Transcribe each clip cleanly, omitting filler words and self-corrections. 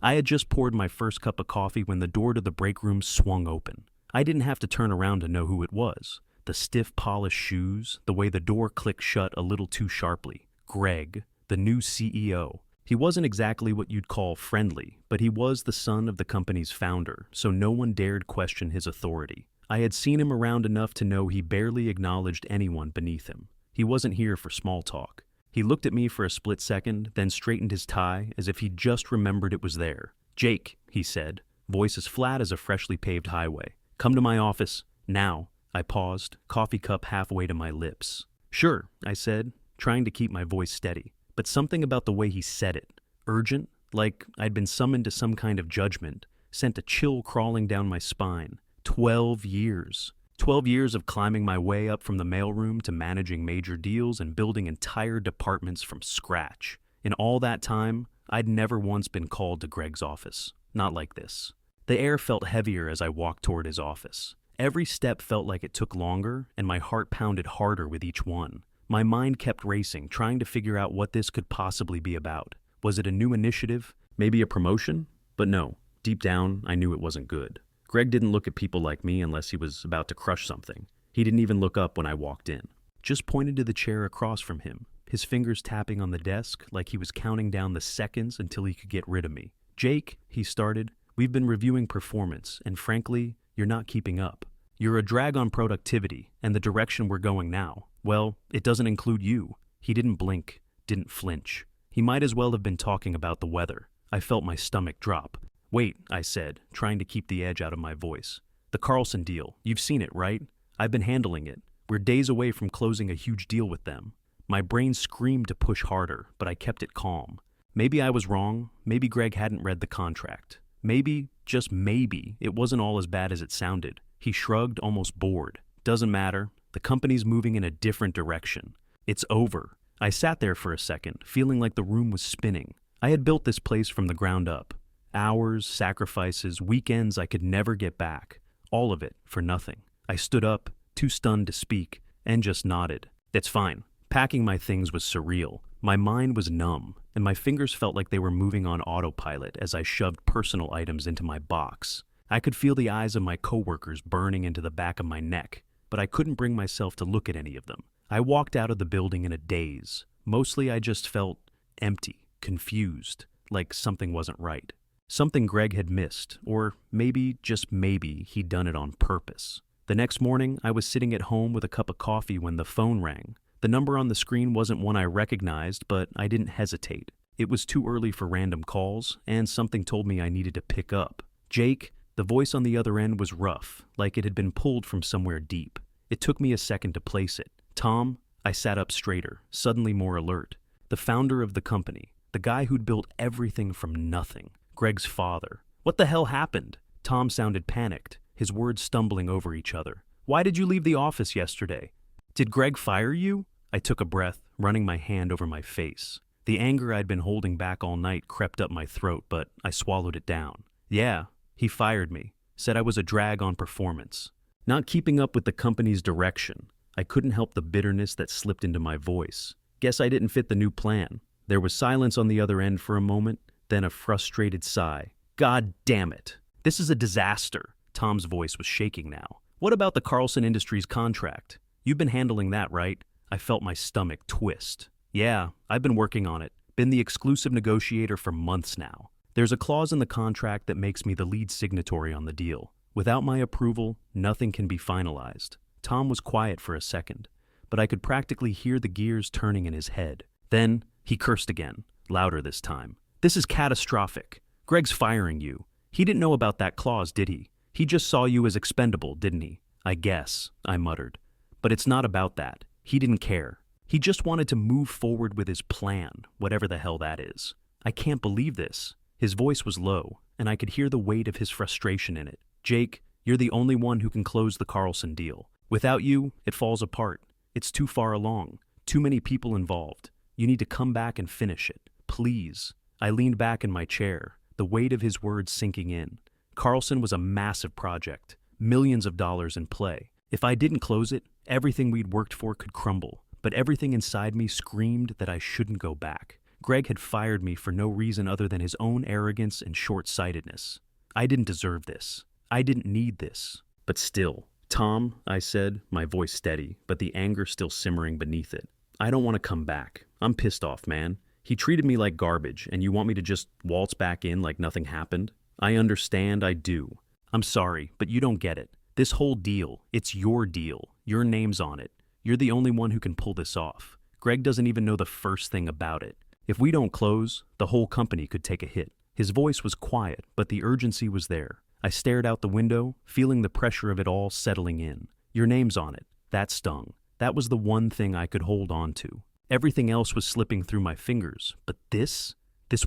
I had just poured my first cup of coffee when the door to the break room swung open. I didn't have to turn around to know who it was. The stiff, polished shoes, the way the door clicked shut a little too sharply. Greg, the new CEO. He wasn't exactly what you'd call friendly, but he was the son of the company's founder, so no one dared question his authority. I had seen him around enough to know he barely acknowledged anyone beneath him. He wasn't here for small talk. He looked at me for a split second, then straightened his tie as if he'd just remembered it was there. "Jake," he said, voice as flat as a freshly paved highway. "Come to my office, now." I paused, coffee cup halfway to my lips. "Sure," I said, trying to keep my voice steady. But something about the way he said it, urgent, like I'd been summoned to some kind of judgment, sent a chill crawling down my spine. 12 years. 12 years of climbing my way up from the mailroom to managing major deals and building entire departments from scratch. In all that time, I'd never once been called to Greg's office. Not like this. The air felt heavier as I walked toward his office. Every step felt like it took longer, and my heart pounded harder with each one. My mind kept racing, trying to figure out what this could possibly be about. Was it a new initiative? Maybe a promotion? But no, deep down, I knew it wasn't good. Greg didn't look at people like me unless he was about to crush something. He didn't even look up when I walked in. Just pointed to the chair across from him, his fingers tapping on the desk like he was counting down the seconds until he could get rid of me. "Jake," he started, "we've been reviewing performance, and frankly, you're not keeping up. You're a drag on productivity and the direction we're going now. Well, it doesn't include you." He didn't blink, didn't flinch. He might as well have been talking about the weather. I felt my stomach drop. "Wait," I said, trying to keep the edge out of my voice. "The Carlson deal, you've seen it, right? I've been handling it. We're days away from closing a huge deal with them." My brain screamed to push harder, but I kept it calm. Maybe I was wrong. Maybe Greg hadn't read the contract. Maybe, just maybe, it wasn't all as bad as it sounded. He shrugged, almost bored. "Doesn't matter. The company's moving in a different direction. It's over." I sat there for a second, feeling like the room was spinning. I had built this place from the ground up. Hours, sacrifices, weekends I could never get back. All of it for nothing. I stood up, too stunned to speak, and just nodded. "That's fine." Packing my things was surreal. My mind was numb, and my fingers felt like they were moving on autopilot as I shoved personal items into my box. I could feel the eyes of my coworkers burning into the back of my neck, but I couldn't bring myself to look at any of them. I walked out of the building in a daze. Mostly I just felt empty, confused, like something wasn't right. Something Greg had missed, or maybe, just maybe, he'd done it on purpose. The next morning, I was sitting at home with a cup of coffee when the phone rang. The number on the screen wasn't one I recognized, but I didn't hesitate. It was too early for random calls, and something told me I needed to pick up. "Jake." The voice on the other end was rough, like it had been pulled from somewhere deep. It took me a second to place it. "Tom." I sat up straighter, suddenly more alert. The founder of the company, the guy who'd built everything from nothing. Greg's father. What the hell happened? Tom sounded panicked, his words stumbling over each other. "Why did you leave the office yesterday? Did Greg fire you?" I took a breath, running my hand over my face. The anger I'd been holding back all night crept up my throat, but I swallowed it down. "Yeah, he fired me. Said I was a drag on performance. Not keeping up with the company's direction." I couldn't help the bitterness that slipped into my voice. "Guess I didn't fit the new plan." There was silence on the other end for a moment, then a frustrated sigh. "God damn it. This is a disaster." Tom's voice was shaking now. "What about the Carlson Industries contract? You've been handling that, right?" I felt my stomach twist. "Yeah, I've been working on it. Been the exclusive negotiator for months now. There's a clause in the contract that makes me the lead signatory on the deal. Without my approval, nothing can be finalized." Tom was quiet for a second, but I could practically hear the gears turning in his head. Then he cursed again, louder this time. "This is catastrophic. Greg's firing you. He didn't know about that clause, did he? He just saw you as expendable, didn't he?" "I guess," I muttered. "But it's not about that. He didn't care. He just wanted to move forward with his plan, whatever the hell that is. I can't believe this." His voice was low, and I could hear the weight of his frustration in it. "Jake, you're the only one who can close the Carlson deal. Without you, it falls apart. It's too far along. Too many people involved. You need to come back and finish it. Please." I leaned back in my chair, the weight of his words sinking in. Carlson was a massive project, millions of dollars in play. If I didn't close it, everything we'd worked for could crumble, but everything inside me screamed that I shouldn't go back. Greg had fired me for no reason other than his own arrogance and short-sightedness. I didn't deserve this. I didn't need this. But still, Tom, I said, my voice steady, but the anger still simmering beneath it. I don't want to come back. I'm pissed off, man. He treated me like garbage, and you want me to just waltz back in like nothing happened? I understand, I do. I'm sorry, but you don't get it. This whole deal, it's your deal. Your name's on it. You're the only one who can pull this off. Greg doesn't even know the first thing about it. If we don't close, the whole company could take a hit. His voice was quiet, but the urgency was there. I stared out the window, feeling the pressure of it all settling in. Your name's on it. That stung. That was the one thing I could hold on to. Everything else was slipping through my fingers, but this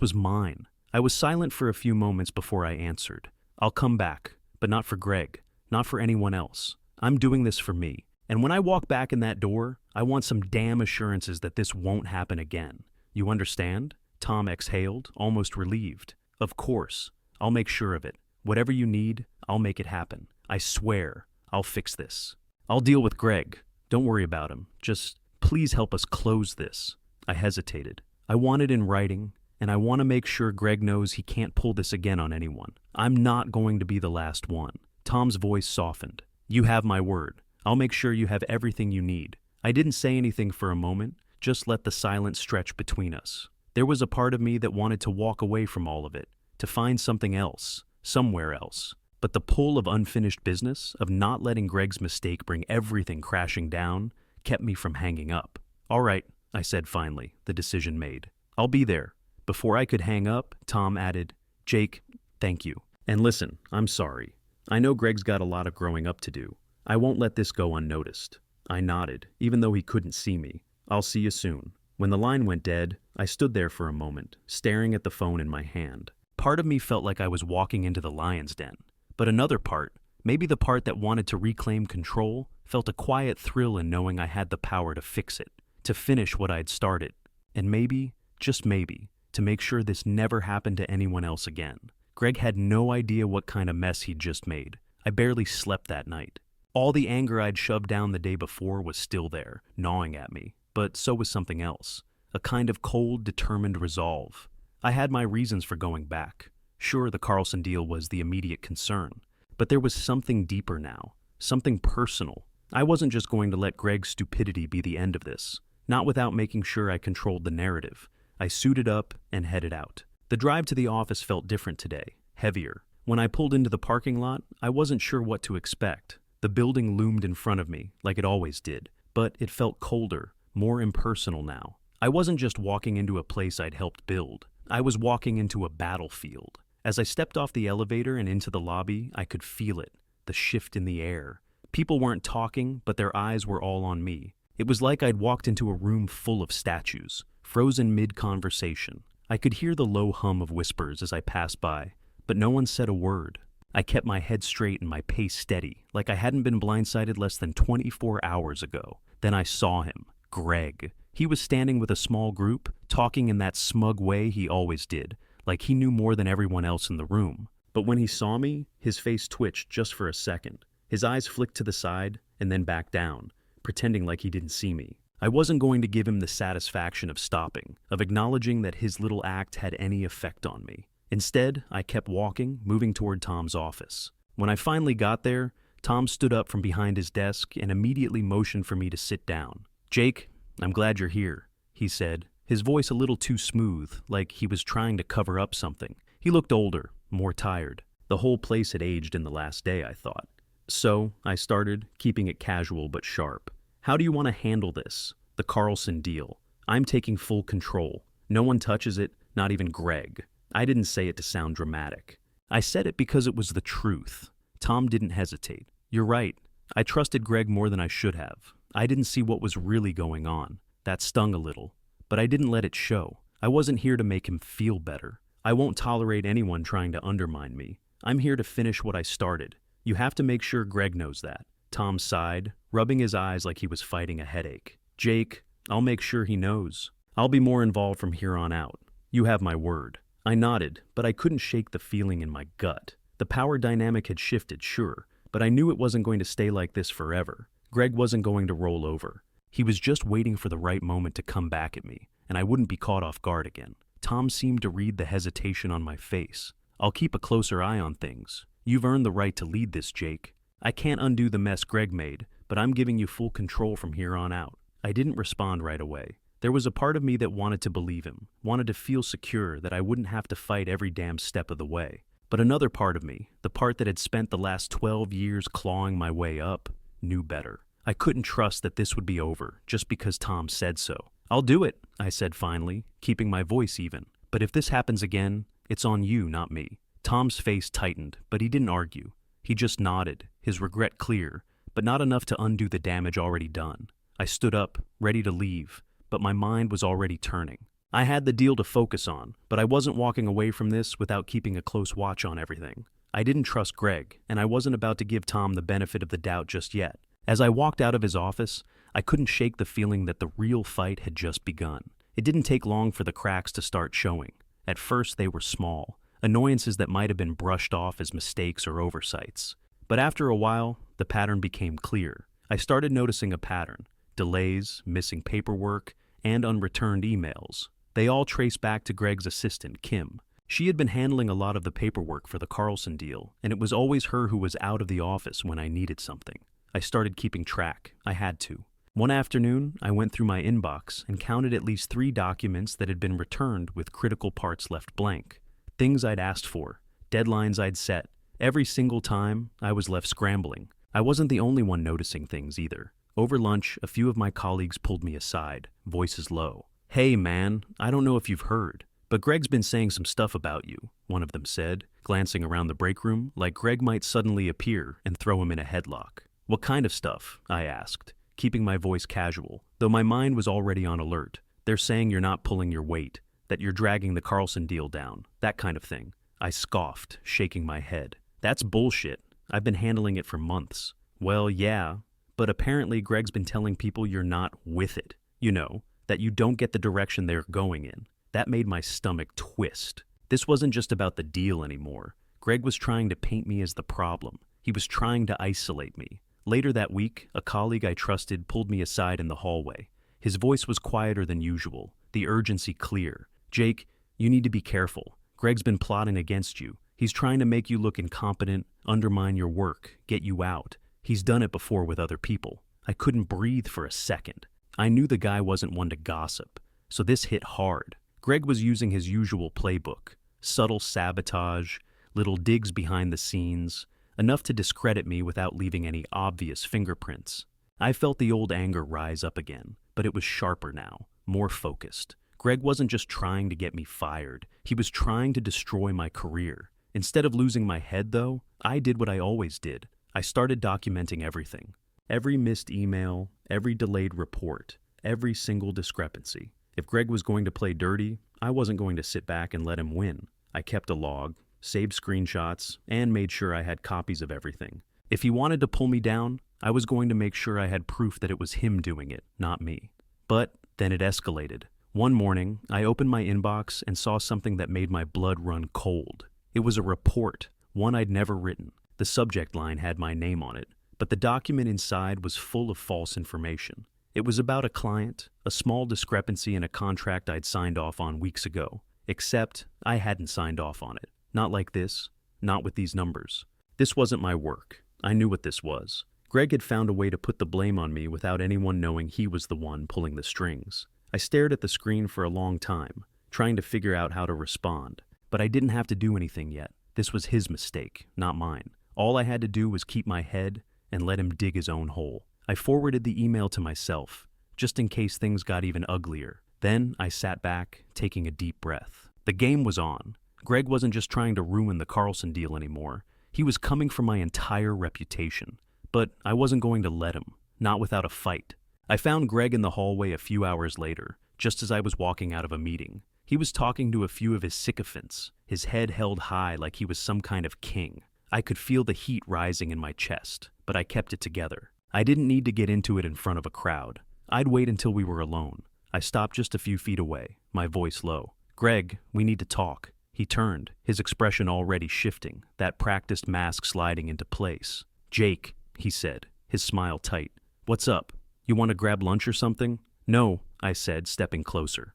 was mine. I was silent for a few moments before I answered. I'll come back, but not for Greg, not for anyone else. I'm doing this for me. And when I walk back in that door, I want some damn assurances that this won't happen again. You understand? Tom exhaled, almost relieved. Of course. I'll make sure of it. Whatever you need, I'll make it happen. I swear, I'll fix this. I'll deal with Greg. Don't worry about him. Just please help us close this. I hesitated. I want it in writing, and I want to make sure Greg knows he can't pull this again on anyone. I'm not going to be the last one. Tom's voice softened. You have my word. I'll make sure you have everything you need. I didn't say anything for a moment, just let the silence stretch between us. There was a part of me that wanted to walk away from all of it, to find something else, somewhere else. But the pull of unfinished business, of not letting Greg's mistake bring everything crashing down, kept me from hanging up. All right, I said finally, the decision made. I'll be there. Before I could hang up, Tom added, Jake, thank you. And listen, I'm sorry. I know Greg's got a lot of growing up to do. I won't let this go unnoticed. I nodded, even though he couldn't see me. I'll see you soon. When the line went dead, I stood there for a moment, staring at the phone in my hand. Part of me felt like I was walking into the lion's den. But another part, maybe the part that wanted to reclaim control, felt a quiet thrill in knowing I had the power to fix it, to finish what I'd started. And maybe, just maybe, to make sure this never happened to anyone else again. Greg had no idea what kind of mess he'd just made. I barely slept that night. All the anger I'd shoved down the day before was still there, gnawing at me, but so was something else. A kind of cold, determined resolve. I had my reasons for going back. Sure, the Carlson deal was the immediate concern, but there was something deeper now, something personal. I wasn't just going to let Greg's stupidity be the end of this, not without making sure I controlled the narrative. I suited up and headed out. The drive to the office felt different today, heavier. When I pulled into the parking lot, I wasn't sure what to expect. The building loomed in front of me, like it always did, but it felt colder, more impersonal now. I wasn't just walking into a place I'd helped build. I was walking into a battlefield. As I stepped off the elevator and into the lobby, I could feel it, the shift in the air. People weren't talking, but their eyes were all on me. It was like I'd walked into a room full of statues, frozen mid-conversation. I could hear the low hum of whispers as I passed by, but no one said a word. I kept my head straight and my pace steady, like I hadn't been blindsided less than 24 hours ago. Then I saw him, Greg. He was standing with a small group, talking in that smug way he always did, like he knew more than everyone else in the room. But when he saw me, his face twitched just for a second. His eyes flicked to the side and then back down, pretending like he didn't see me. I wasn't going to give him the satisfaction of stopping, of acknowledging that his little act had any effect on me. Instead, I kept walking, moving toward Tom's office. When I finally got there, Tom stood up from behind his desk and immediately motioned for me to sit down. Jake, I'm glad you're here, he said, his voice a little too smooth, like he was trying to cover up something. He looked older, more tired. The whole place had aged in the last day, I thought. So, I started, keeping it casual but sharp. How do you want to handle this? The Carlson deal. I'm taking full control. No one touches it, not even Greg. I didn't say it to sound dramatic. I said it because it was the truth. Tom didn't hesitate. You're right. I trusted Greg more than I should have. I didn't see what was really going on. That stung a little. But I didn't let it show. I wasn't here to make him feel better. I won't tolerate anyone trying to undermine me. I'm here to finish what I started. You have to make sure Greg knows that. Tom sighed, rubbing his eyes like he was fighting a headache. Jake, I'll make sure he knows. I'll be more involved from here on out. You have my word. I nodded, but I couldn't shake the feeling in my gut. The power dynamic had shifted, sure, but I knew it wasn't going to stay like this forever. Greg wasn't going to roll over. He was just waiting for the right moment to come back at me, and I wouldn't be caught off guard again. Tom seemed to read the hesitation on my face. "I'll keep a closer eye on things. You've earned the right to lead this, Jake. I can't undo the mess Greg made, but I'm giving you full control from here on out." I didn't respond right away. There was a part of me that wanted to believe him, wanted to feel secure that I wouldn't have to fight every damn step of the way. But another part of me, the part that had spent the last 12 years clawing my way up, knew better. I couldn't trust that this would be over just because Tom said so. "I'll do it," I said finally, keeping my voice even. "But if this happens again, it's on you, not me." Tom's face tightened, but he didn't argue. He just nodded, his regret clear, but not enough to undo the damage already done. I stood up, ready to leave, but my mind was already turning. I had the deal to focus on, but I wasn't walking away from this without keeping a close watch on everything. I didn't trust Greg, and I wasn't about to give Tom the benefit of the doubt just yet. As I walked out of his office, I couldn't shake the feeling that the real fight had just begun. It didn't take long for the cracks to start showing. At first, they were small, annoyances that might have been brushed off as mistakes or oversights. But after a while, the pattern became clear. I started noticing a pattern: delays, missing paperwork, and unreturned emails. They all traced back to Greg's assistant, Kim. She had been handling a lot of the paperwork for the Carlson deal, and it was always her who was out of the office when I needed something. I started keeping track. I had to. One afternoon, I went through my inbox and counted at least 3 documents that had been returned with critical parts left blank. Things I'd asked for, deadlines I'd set. Every single time, I was left scrambling. I wasn't the only one noticing things either. Over lunch, a few of my colleagues pulled me aside, voices low. "Hey man, I don't know if you've heard, but Greg's been saying some stuff about you," one of them said, glancing around the break room like Greg might suddenly appear and throw him in a headlock. "What kind of stuff?" I asked, keeping my voice casual, though my mind was already on alert. "They're saying you're not pulling your weight, that you're dragging the Carlson deal down, that kind of thing." I scoffed, shaking my head. "That's bullshit. I've been handling it for months." "Well, yeah, but apparently Greg's been telling people you're not with it. You know, that you don't get the direction they're going in." That made my stomach twist. This wasn't just about the deal anymore. Greg was trying to paint me as the problem. He was trying to isolate me. Later that week, a colleague I trusted pulled me aside in the hallway. His voice was quieter than usual, the urgency clear. "Jake, you need to be careful. Greg's been plotting against you. He's trying to make you look incompetent, undermine your work, get you out. He's done it before with other people." I couldn't breathe for a second. I knew the guy wasn't one to gossip, so this hit hard. Greg was using his usual playbook: subtle sabotage, little digs behind the scenes, enough to discredit me without leaving any obvious fingerprints. I felt the old anger rise up again, but it was sharper now, more focused. Greg wasn't just trying to get me fired, he was trying to destroy my career. Instead of losing my head, though, I did what I always did. I started documenting everything. Every missed email, every delayed report, every single discrepancy. If Greg was going to play dirty, I wasn't going to sit back and let him win. I kept a log, saved screenshots, and made sure I had copies of everything. If he wanted to pull me down, I was going to make sure I had proof that it was him doing it, not me. But then it escalated. One morning, I opened my inbox and saw something that made my blood run cold. It was a report, one I'd never written. The subject line had my name on it, but the document inside was full of false information. It was about a client, a small discrepancy in a contract I'd signed off on weeks ago, except I hadn't signed off on it. Not like this, not with these numbers. This wasn't my work. I knew what this was. Greg had found a way to put the blame on me without anyone knowing he was the one pulling the strings. I stared at the screen for a long time, trying to figure out how to respond. But I didn't have to do anything yet. This was his mistake, not mine. All I had to do was keep my head and let him dig his own hole. I forwarded the email to myself, just in case things got even uglier. Then I sat back, taking a deep breath. The game was on. Greg wasn't just trying to ruin the Carlson deal anymore. He was coming for my entire reputation. But I wasn't going to let him, not without a fight. I found Greg in the hallway a few hours later, just as I was walking out of a meeting. He was talking to a few of his sycophants, his head held high like he was some kind of king. I could feel the heat rising in my chest, but I kept it together. I didn't need to get into it in front of a crowd. I'd wait until we were alone. I stopped just a few feet away, my voice low. "Greg, we need to talk." He turned, his expression already shifting, that practiced mask sliding into place. "Jake," he said, his smile tight. "What's up? You want to grab lunch or something?" "No," I said, stepping closer.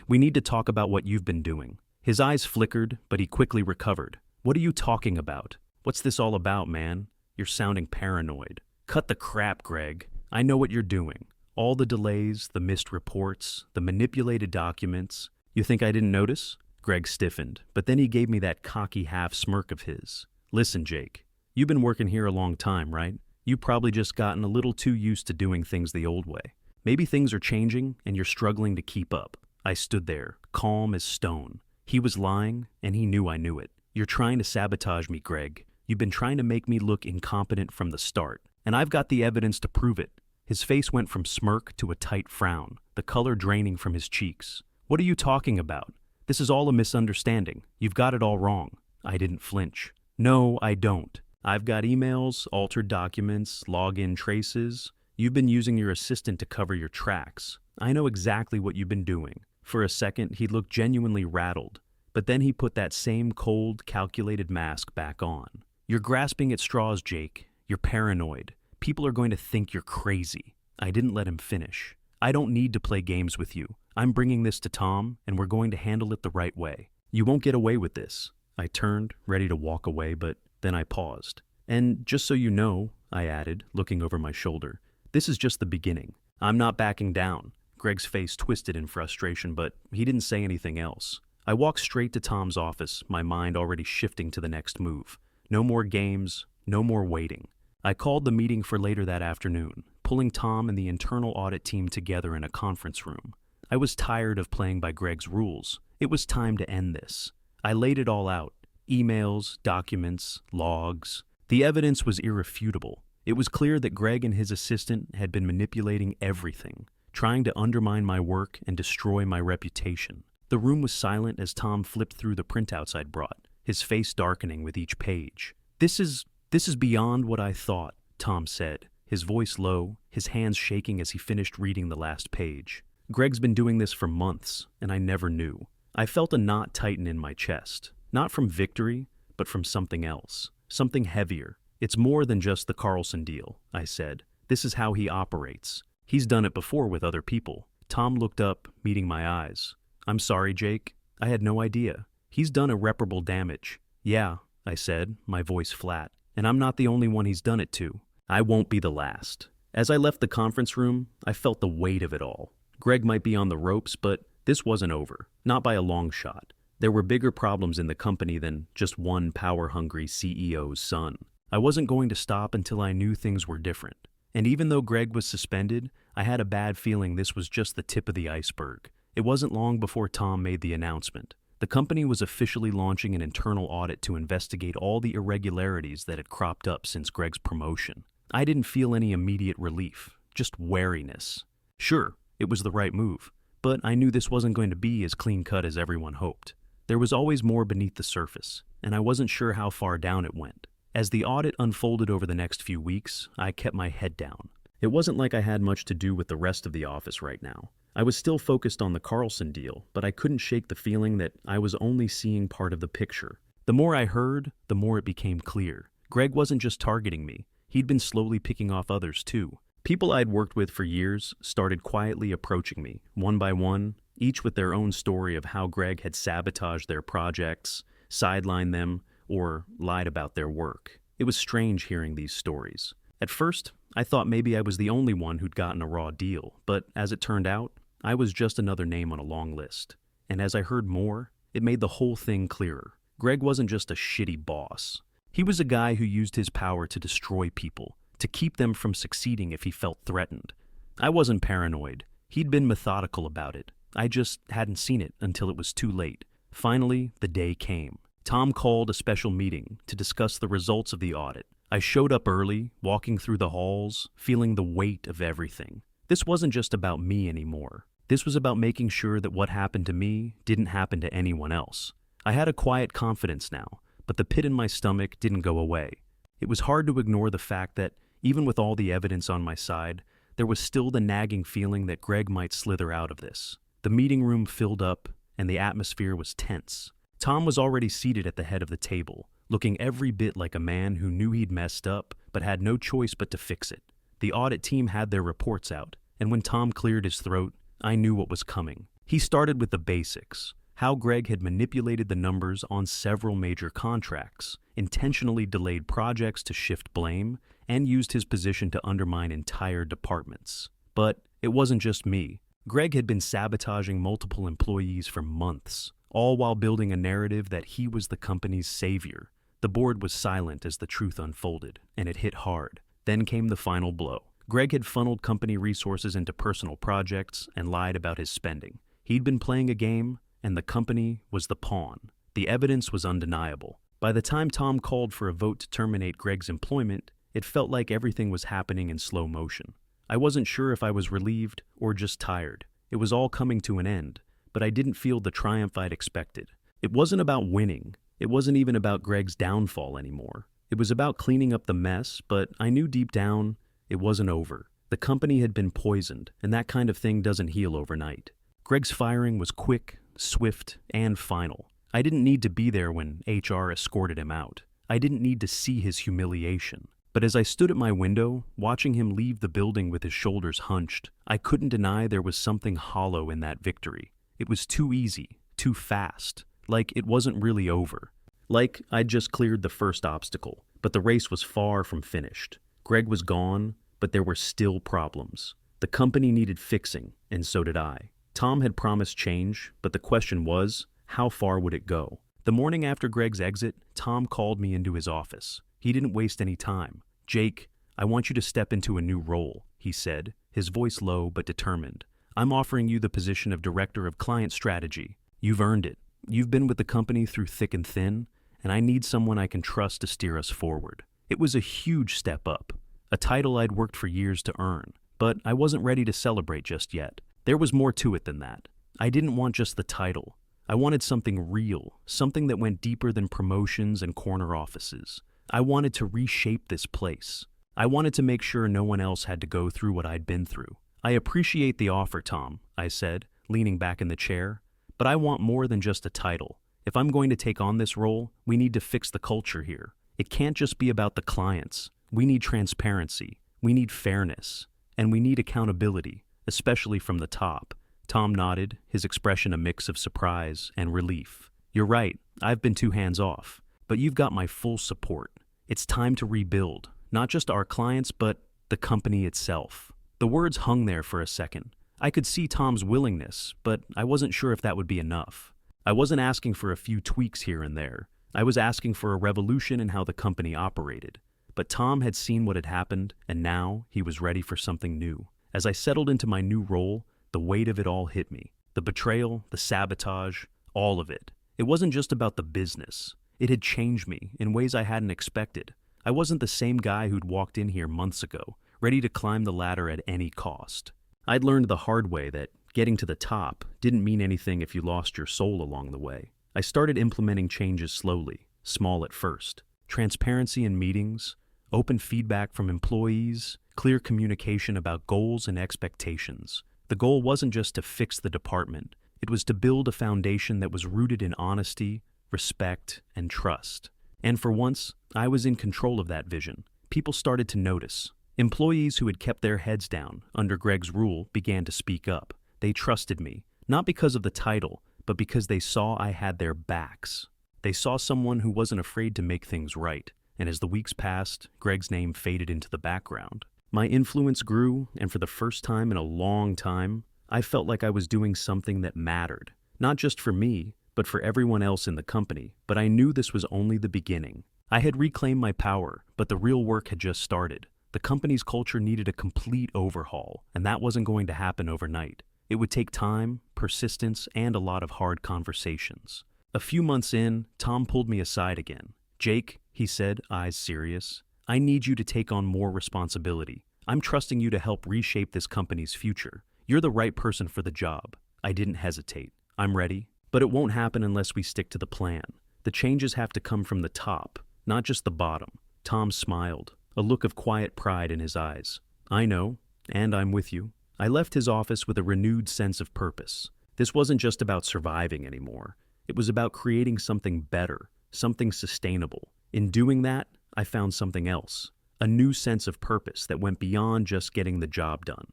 We need to talk about what you've been doing. His eyes flickered, but he quickly recovered. What are you talking about? What's this all about, man? You're sounding paranoid. Cut the crap, Greg. I know what you're doing. All the delays, the missed reports, the manipulated documents. You think I didn't notice? Greg stiffened, but then he gave me that cocky half smirk of his. Listen, Jake, you've been working here a long time, right? You've probably just gotten a little too used to doing things the old way. Maybe things are changing and you're struggling to keep up. I stood there, calm as stone. He was lying, and he knew I knew it. You're trying to sabotage me, Greg. You've been trying to make me look incompetent from the start, and I've got the evidence to prove it. His face went from smirk to a tight frown, the color draining from his cheeks. What are you talking about? This is all a misunderstanding. You've got it all wrong. I didn't flinch. No, I don't. I've got emails, altered documents, login traces. You've been using your assistant to cover your tracks. I know exactly what you've been doing. For a second, he looked genuinely rattled, but then he put that same cold, calculated mask back on. You're grasping at straws, Jake. You're paranoid. People are going to think you're crazy. I didn't let him finish. I don't need to play games with you. I'm bringing this to Tom, and we're going to handle it the right way. You won't get away with this. I turned, ready to walk away, but then I paused. And just so you know, I added, looking over my shoulder, this is just the beginning. I'm not backing down. Greg's face twisted in frustration, but he didn't say anything else. I walked straight to Tom's office, my mind already shifting to the next move. No more games, no more waiting. I called the meeting for later that afternoon, pulling Tom and the internal audit team together in a conference room. I was tired of playing by Greg's rules. It was time to end this. I laid it all out. Emails, documents, logs. The evidence was irrefutable. It was clear that Greg and his assistant had been manipulating everything, trying to undermine my work and destroy my reputation. The room was silent as Tom flipped through the printouts I'd brought, his face darkening with each page. This is beyond what I thought, Tom said, his voice low, his hands shaking as he finished reading the last page. Greg's been doing this for months, and I never knew. I felt a knot tighten in my chest, not from victory, but from something else, something heavier. It's more than just the Carlson deal, I said. This is how he operates. He's done it before with other people. Tom looked up, meeting my eyes. I'm sorry, Jake. I had no idea. He's done irreparable damage. Yeah, I said, my voice flat. And I'm not the only one he's done it to. I won't be the last. As I left the conference room, I felt the weight of it all. Greg might be on the ropes, but this wasn't over. Not by a long shot. There were bigger problems in the company than just one power-hungry CEO's son. I wasn't going to stop until I knew things were different. And even though Greg was suspended, I had a bad feeling this was just the tip of the iceberg. It wasn't long before Tom made the announcement. The company was officially launching an internal audit to investigate all the irregularities that had cropped up since Greg's promotion. I didn't feel any immediate relief, just wariness. Sure, it was the right move, but I knew this wasn't going to be as clean-cut as everyone hoped. There was always more beneath the surface, and I wasn't sure how far down it went. As the audit unfolded over the next few weeks, I kept my head down. It wasn't like I had much to do with the rest of the office right now. I was still focused on the Carlson deal, but I couldn't shake the feeling that I was only seeing part of the picture. The more I heard, the more it became clear. Greg wasn't just targeting me. He'd been slowly picking off others too. People I'd worked with for years started quietly approaching me, one by one, each with their own story of how Greg had sabotaged their projects, sidelined them, or lied about their work. It was strange hearing these stories. At first, I thought maybe I was the only one who'd gotten a raw deal, but as it turned out, I was just another name on a long list. And as I heard more, it made the whole thing clearer. Greg wasn't just a shitty boss. He was a guy who used his power to destroy people, to keep them from succeeding if he felt threatened. I wasn't paranoid. He'd been methodical about it. I just hadn't seen it until it was too late. Finally, the day came. Tom called a special meeting to discuss the results of the audit. I showed up early, walking through the halls, feeling the weight of everything. This wasn't just about me anymore. This was about making sure that what happened to me didn't happen to anyone else. I had a quiet confidence now, but the pit in my stomach didn't go away. It was hard to ignore the fact that, even with all the evidence on my side, there was still the nagging feeling that Greg might slither out of this. The meeting room filled up, and the atmosphere was tense. Tom was already seated at the head of the table, looking every bit like a man who knew he'd messed up, but had no choice but to fix it. The audit team had their reports out, and when Tom cleared his throat, I knew what was coming. He started with the basics, how Greg had manipulated the numbers on several major contracts, intentionally delayed projects to shift blame, and used his position to undermine entire departments. But it wasn't just me. Greg had been sabotaging multiple employees for months, all while building a narrative that he was the company's savior. The board was silent as the truth unfolded, and it hit hard. Then came the final blow. Greg had funneled company resources into personal projects and lied about his spending. He'd been playing a game, and the company was the pawn. The evidence was undeniable. By the time Tom called for a vote to terminate Greg's employment, it felt like everything was happening in slow motion. I wasn't sure if I was relieved or just tired. It was all coming to an end, but I didn't feel the triumph I'd expected. It wasn't about winning. It wasn't even about Greg's downfall anymore. It was about cleaning up the mess, but I knew deep down it wasn't over. The company had been poisoned, and that kind of thing doesn't heal overnight. Greg's firing was quick, swift, and final. I didn't need to be there when HR escorted him out. I didn't need to see his humiliation. But as I stood at my window, watching him leave the building with his shoulders hunched, I couldn't deny there was something hollow in that victory. It was too easy, too fast, like it wasn't really over. Like I'd just cleared the first obstacle, but the race was far from finished. Greg was gone, but there were still problems. The company needed fixing, and so did I. Tom had promised change, but the question was, how far would it go? The morning after Greg's exit, Tom called me into his office. He didn't waste any time. "Jake, I want you to step into a new role," he said, his voice low but determined. "I'm offering you the position of Director of Client Strategy. You've earned it. You've been with the company through thick and thin, and I need someone I can trust to steer us forward." It was a huge step up, a title I'd worked for years to earn, but I wasn't ready to celebrate just yet. There was more to it than that. I didn't want just the title. I wanted something real, something that went deeper than promotions and corner offices. I wanted to reshape this place. I wanted to make sure no one else had to go through what I'd been through. "I appreciate the offer, Tom," I said, leaning back in the chair, "but I want more than just a title. If I'm going to take on this role, we need to fix the culture here. It can't just be about the clients. We need transparency. We need fairness. And we need accountability, especially from the top." Tom nodded, his expression a mix of surprise and relief. "You're right, I've been too hands-off, but you've got my full support. It's time to rebuild, not just our clients, but the company itself." The words hung there for a second. I could see Tom's willingness, but I wasn't sure if that would be enough. I wasn't asking for a few tweaks here and there. I was asking for a revolution in how the company operated. But Tom had seen what had happened, and now he was ready for something new. As I settled into my new role, the weight of it all hit me. The betrayal, the sabotage, all of it. It wasn't just about the business. It had changed me in ways I hadn't expected. I wasn't the same guy who'd walked in here months ago, ready to climb the ladder at any cost. I'd learned the hard way that getting to the top didn't mean anything if you lost your soul along the way. I started implementing changes slowly, small at first. Transparency in meetings, open feedback from employees, clear communication about goals and expectations. The goal wasn't just to fix the department. It was to build a foundation that was rooted in honesty, respect, and trust. And for once, I was in control of that vision. People started to notice. Employees who had kept their heads down under Greg's rule began to speak up. They trusted me, not because of the title, but because they saw I had their backs. They saw someone who wasn't afraid to make things right. And as the weeks passed, Greg's name faded into the background. My influence grew, and for the first time in a long time, I felt like I was doing something that mattered. Not just for me, but for everyone else in the company. But I knew this was only the beginning. I had reclaimed my power, but the real work had just started. The company's culture needed a complete overhaul, and that wasn't going to happen overnight. It would take time, persistence, and a lot of hard conversations. A few months in, Tom pulled me aside again. "Jake," he said, eyes serious, "I need you to take on more responsibility. I'm trusting you to help reshape this company's future. You're the right person for the job." I didn't hesitate. "I'm ready. But it won't happen unless we stick to the plan. The changes have to come from the top, not just the bottom." Tom smiled, a look of quiet pride in his eyes. "I know, and I'm with you." I left his office with a renewed sense of purpose. This wasn't just about surviving anymore. It was about creating something better, something sustainable. In doing that, I found something else, a new sense of purpose that went beyond just getting the job done.